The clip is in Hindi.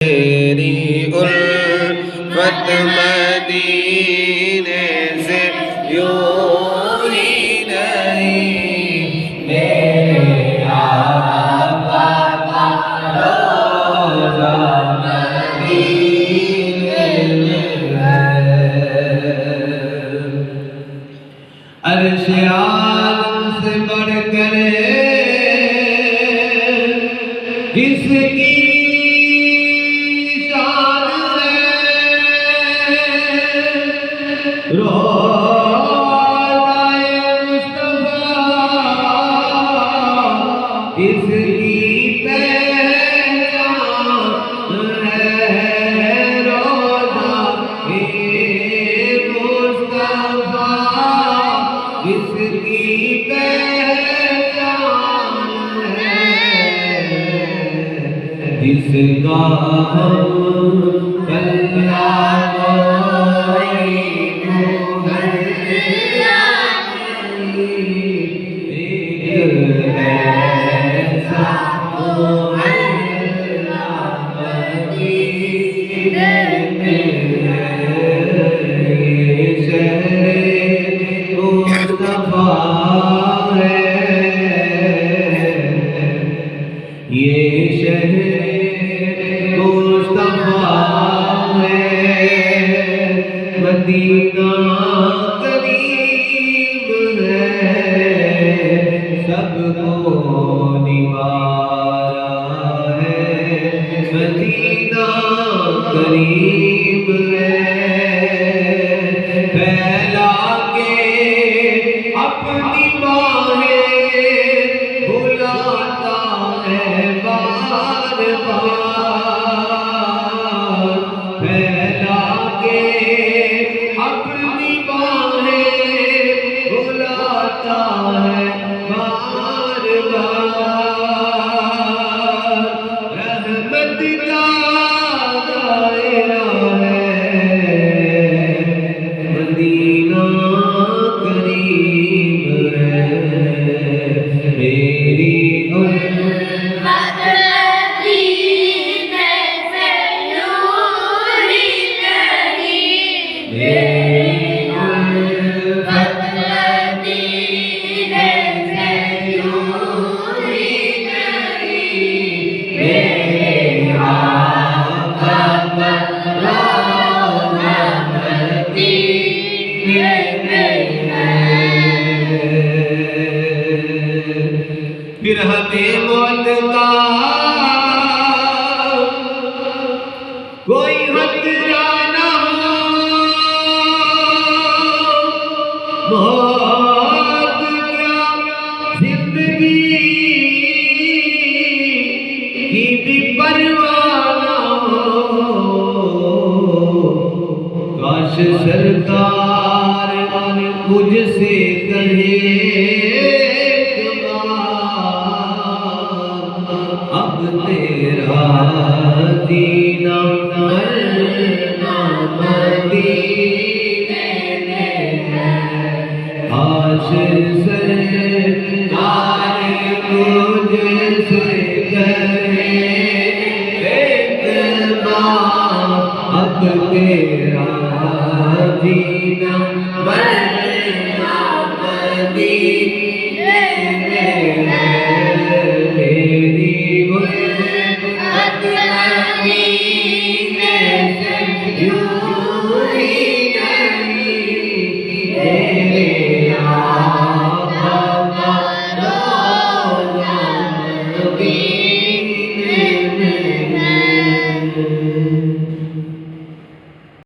तेरी उल्फत मदीने से यूं ही नहीं मेरे आका का रोज़ा मदीने में है। अर्श आलम से बढ़कर किसकी रोज़ाए मुस्तफ़ा इसकी पहचान है। रोज़ाए मुस्तफ़ा इसकी पहचान है। जिसका मदीना करीब है सबको निवारा है। मदीना करीब है फैला के अपनी बाहें बुलाता है बार बार। फैला के अपनी बाहें बुलाता है बार बार। रहमत का दायरा है मदीना करीब है। मेरी फिर हमें मौत का कोई खतरा न हो। मौत क्या जिंदगी की भी परवाह न हो। काश सरकार मुझसे कहे अब तेरा दीना मरना मदीने में है। काश सरकार मुझसे कहे एक बार अब तेरा दीना